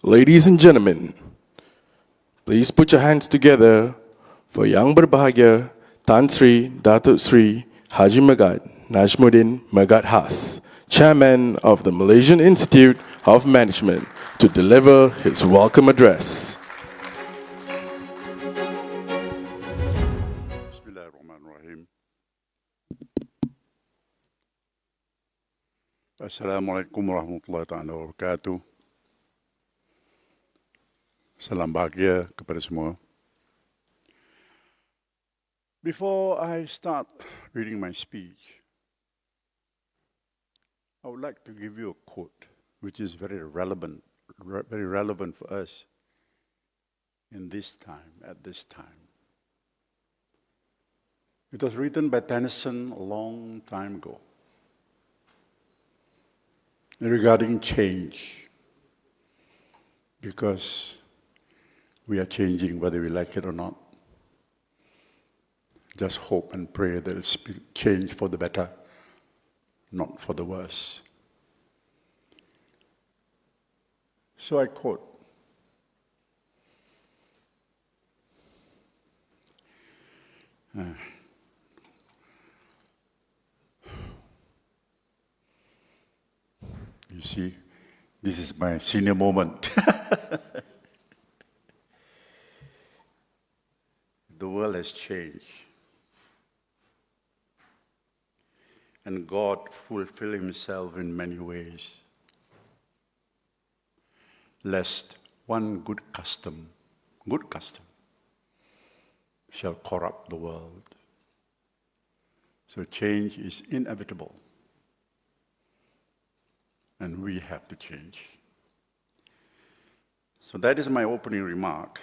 Ladies and gentlemen, please put your hands together for Yang Berbahagia Tan Sri Dato Sri Haji Megat Najmuddin Megat Khas, Chairman of the Malaysian Institute of Management, to deliver his welcome address. Bismillahirrahmanirrahim. Assalamualaikum warahmatullahi wabarakatuh. Salam bahagia kepada semua. Before I start reading my speech, I would like to give you a quote which is very relevant for us in this time, at this time. It was written by Tennyson a long time ago regarding change, because we are changing whether we like it or not. Just hope and pray that it's change for the better, not for the worse. So I quote, you see, this is my senior moment. The world has changed. And God fulfilled himself in many ways, lest one good custom shall corrupt the world. So change is inevitable, and we have to change. So that is my opening remark.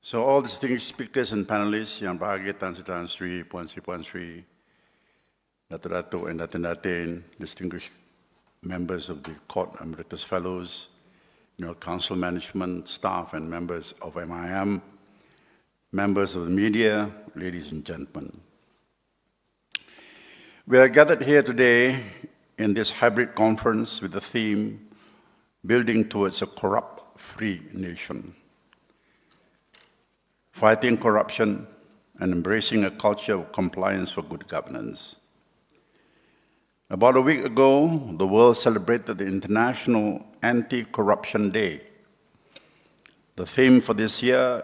So all distinguished speakers and panelists, Yang Berbahagia Tan Sri, Puan Sri, Dato and Datin, distinguished members of the Court Emeritus Fellows, Council Management staff and members of MIM, members of the media, ladies and gentlemen. We are gathered here today in this hybrid conference with the theme, Building Towards a Corrupt-Free Nation, fighting corruption and embracing a culture of compliance for good governance. About a week ago, the world celebrated the International Anti-Corruption Day. The theme for this year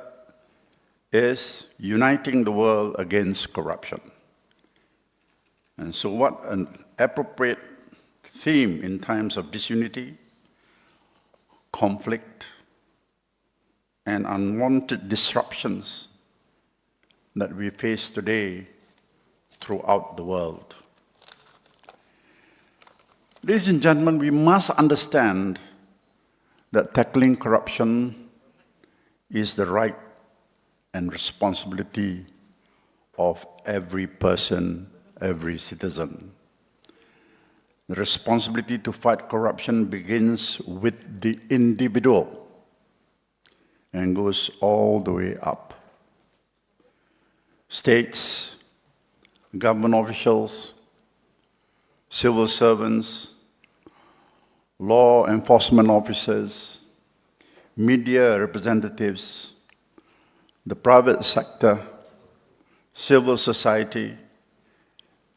is Uniting the World Against Corruption. And so what an appropriate theme in times of disunity, conflict, and unwanted disruptions that we face today throughout the world. Ladies and gentlemen, we must understand that tackling corruption is the right and responsibility of every person, every citizen. The responsibility to fight corruption begins with the individual and goes all the way up. States, government officials, civil servants, law enforcement officers, media representatives, the private sector, civil society,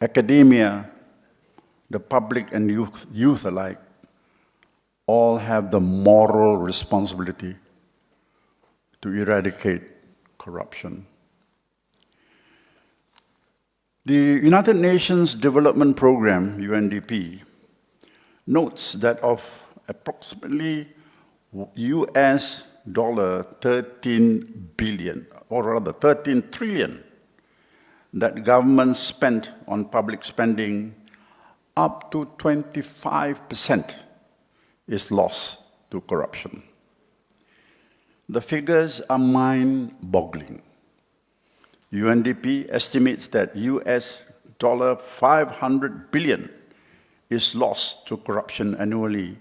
academia, the public and youth alike, all have the moral responsibility to eradicate corruption. The United Nations Development Programme, UNDP, notes that of approximately US $13 billion, or rather 13 trillion, that governments spent on public spending, up to 25% is lost to corruption. The figures are mind-boggling. UNDP estimates that US $500 billion is lost to corruption annually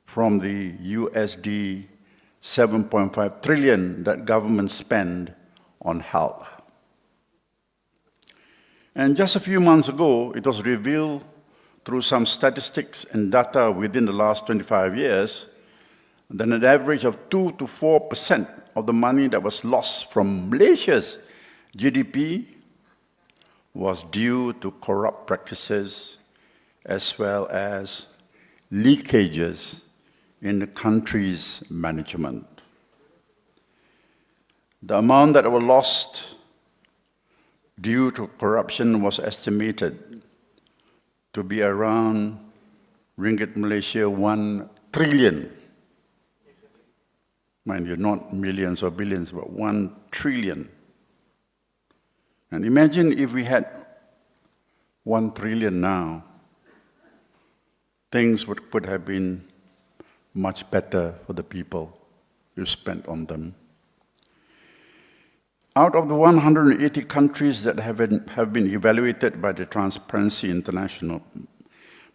from the USD 7.5 trillion that governments spend on health. And just a few months ago, it was revealed through some statistics and data within the last 25 years then an average of 2 to 4% of the money that was lost from Malaysia's GDP was due to corrupt practices as well as leakages in the country's management. The amount that was lost due to corruption was estimated to be around ringgit Malaysia 1 trillion. Mind you, not millions or billions, but 1 trillion. And imagine if we had 1 trillion now, things could have been much better for the people who spent on them. Out of the 180 countries that have been evaluated by the Transparency International,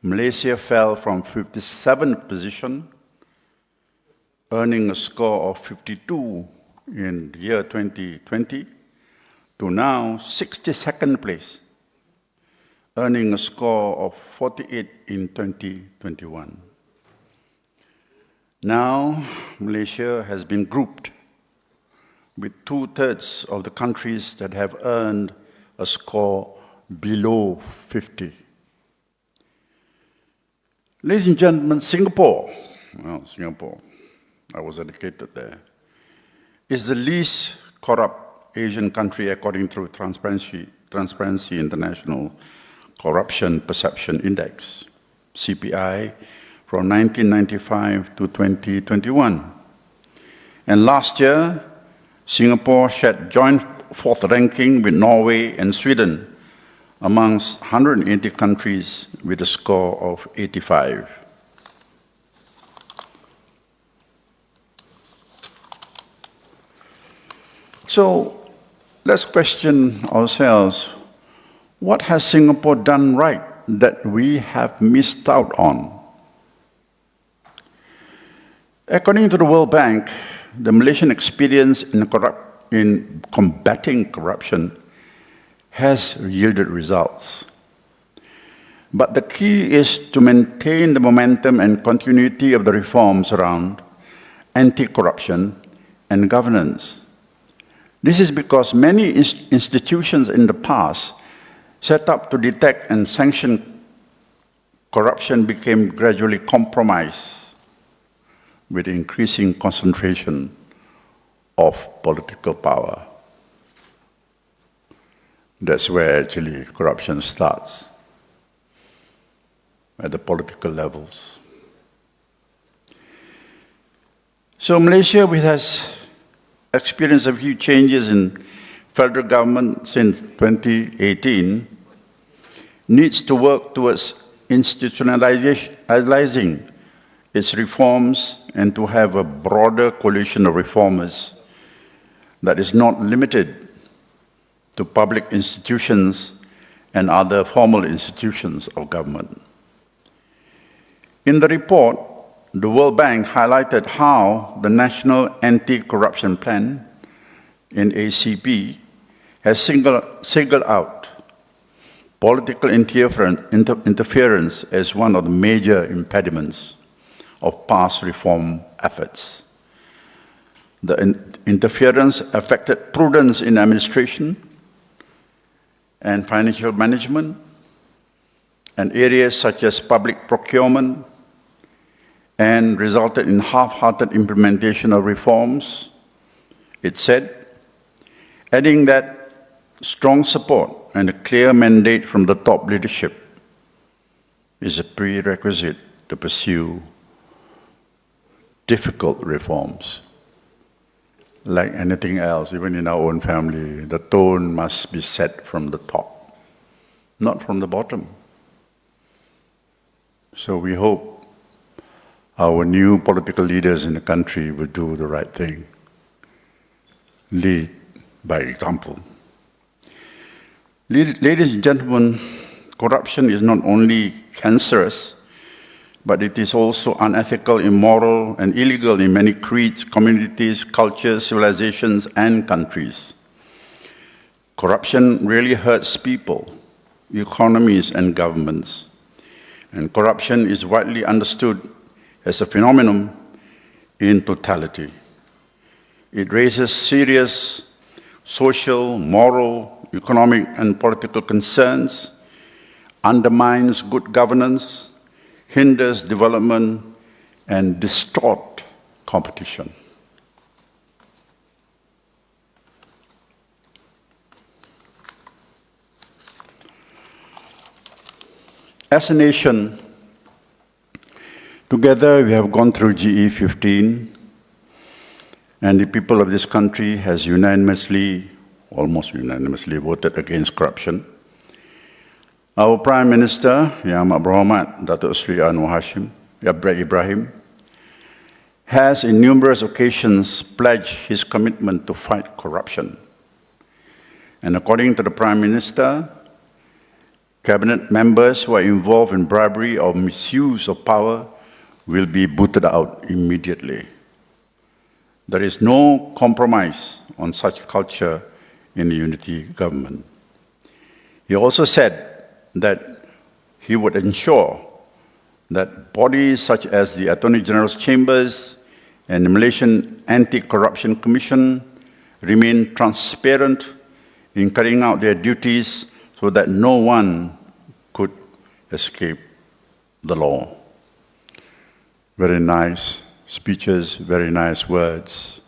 Malaysia fell from 57th position, earning a score of 52 in the year 2020, to now 62nd place, earning a score of 48 in 2021. Now, Malaysia has been grouped with 2/3 of the countries that have earned a score below 50. Ladies and gentlemen, Singapore, I was educated there, is the least corrupt Asian country according to Transparency International Corruption Perception Index, CPI, from 1995 to 2021. And last year, Singapore shared joint fourth ranking with Norway and Sweden amongst 180 countries with a score of 85. So let's question ourselves, what has Singapore done right that we have missed out on? According to the World Bank, the Malaysian experience in combating corruption has yielded results. But the key is to maintain the momentum and continuity of the reforms around anti-corruption and governance. This is because many institutions in the past set up to detect and sanction corruption became gradually compromised with increasing concentration of political power. That's where actually corruption starts, at the political levels. So Malaysia, which has experienced a few changes in federal government since 2018, needs to work towards institutionalizing its reforms and to have a broader coalition of reformers that is not limited to public institutions and other formal institutions of government. In the report, the World Bank highlighted how the National Anti-Corruption Plan, NACP, has singled out political interference as one of the major impediments of past reform efforts. The interference affected prudence in administration and financial management, and areas such as public procurement, and resulted in half-hearted implementation of reforms, it said, adding that strong support and a clear mandate from the top leadership is a prerequisite to pursue difficult reforms. Like anything else, even in our own family, the tone must be set from the top, not from the bottom. So we hope our new political leaders in the country will do the right thing. Lead by example. Ladies and gentlemen, corruption is not only cancerous, but it is also unethical, immoral, and illegal in many creeds, communities, cultures, civilizations, and countries. Corruption really hurts people, economies, and governments. And corruption is widely understood as a phenomenon in totality. It raises serious social, moral, economic, and political concerns, undermines good governance, hinders development, and distorts competition. As a nation, together we have gone through GE15, and the people of this country has unanimously, almost unanimously, voted against corruption. Our Prime Minister, Yang Amat Berhormat Dato Seri Ibrahim, has in numerous occasions pledged his commitment to fight corruption. And according to the Prime Minister, cabinet members who are involved in bribery or misuse of power will be booted out immediately. There is no compromise on such culture in the unity government. He also said that he would ensure that bodies such as the Attorney General's Chambers and the Malaysian Anti-Corruption Commission remain transparent in carrying out their duties so that no one could escape the law. Very nice speeches, very nice words.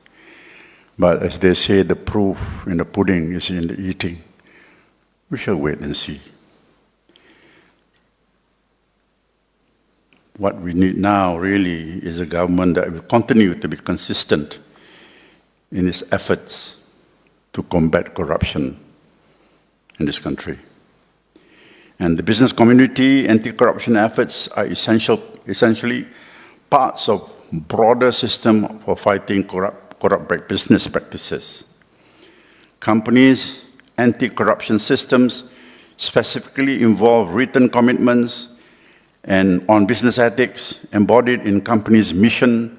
But as they say, the proof in the pudding is in the eating. We shall wait and see. What we need now really is a government that will continue to be consistent in its efforts to combat corruption in this country. And the business community anti-corruption efforts are essentially parts of broader system for fighting corrupt business practices. Companies' anti-corruption systems specifically involve written commitments and on business ethics embodied in companies' mission,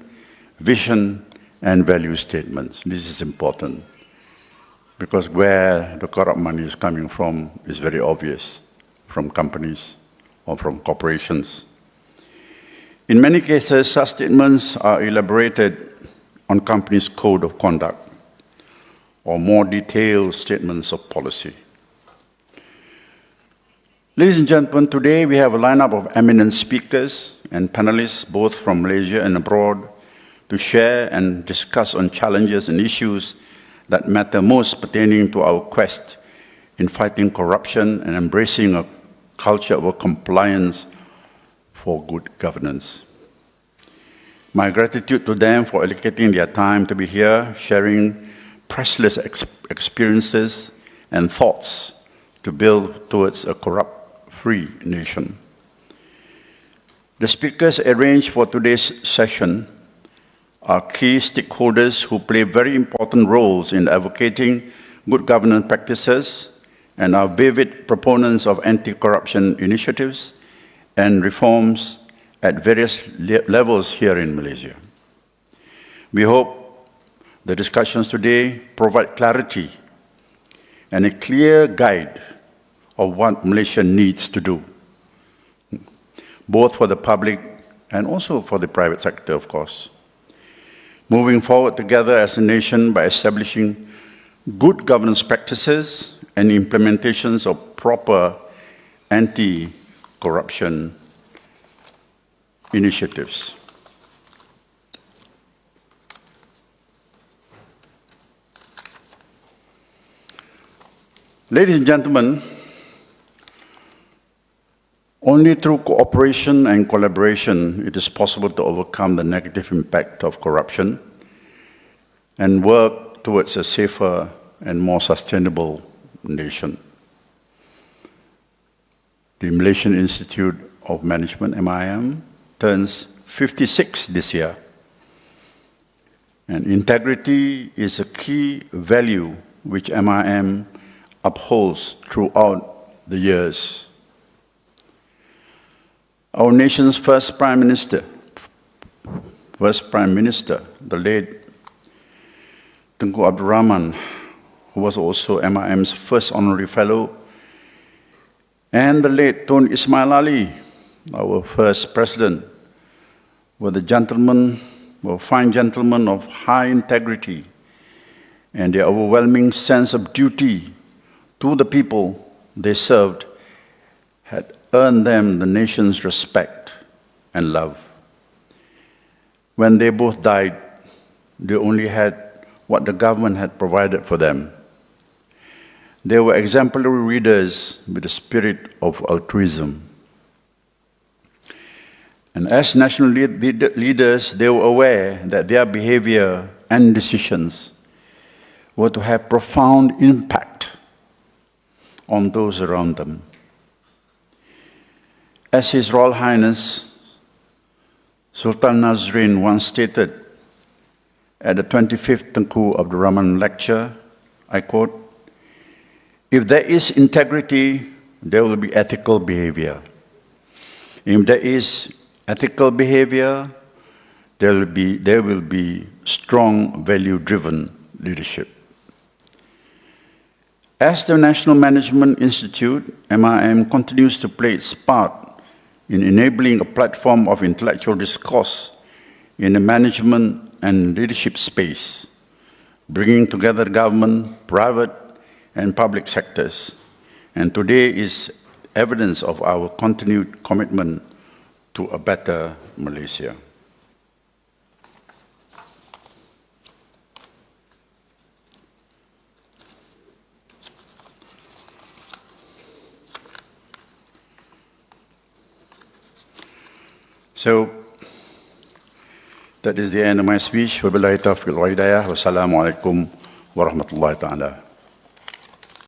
vision, and value statements. This is important because where the corrupt money is coming from is very obvious, from companies or from corporations. In many cases, such statements are elaborated on companies' code of conduct or more detailed statements of policy. Ladies and gentlemen, today we have a lineup of eminent speakers and panelists, both from Malaysia and abroad, to share and discuss on challenges and issues that matter most pertaining to our quest in fighting corruption and embracing a culture of compliance for good governance. My gratitude to them for allocating their time to be here, sharing priceless experiences and thoughts to build towards a corrupt-free nation. The speakers arranged for today's session are key stakeholders who play very important roles in advocating good governance practices and are vivid proponents of anti-corruption initiatives and reforms at various levels here in Malaysia. We hope the discussions today provide clarity and a clear guide of what Malaysia needs to do, both for the public and also for the private sector, of course. Moving forward together as a nation by establishing good governance practices and implementations of proper anti-corruption initiatives. Ladies and gentlemen, only through cooperation and collaboration it is possible to overcome the negative impact of corruption and work towards a safer and more sustainable nation. The Malaysian Institute of Management, MIM, turns 56 this year. And integrity is a key value which MIM upholds throughout the years. Our nation's first Prime Minister, the late Tunku Abdul Rahman, who was also MIM's first honorary fellow, and the late Tun Ismail Ali, our first president, were the gentlemen were fine gentlemen of high integrity, and their overwhelming sense of duty to the people they served had earned them the nation's respect and love. When they both died, they only had what the government had provided for them. They were exemplary leaders with a spirit of altruism. And as national leaders, they were aware that their behavior and decisions were to have profound impact on those around them. As His Royal Highness Sultan Nazrin once stated at the 25th Tengku of the Rahman lecture, I quote, "If there is integrity, there will be ethical behavior. If there is ethical behavior, there will be strong value-driven leadership." As the National Management Institute, MIM continues to play its part in enabling a platform of intellectual discourse in the management and leadership space, bringing together government, private, and public sectors. And today is evidence of our continued commitment to a better Malaysia. So, that is the end of my speech. Wabillahi taufiq wal hidayah. Wassalamu alaikum warahmatullahi ta'ala.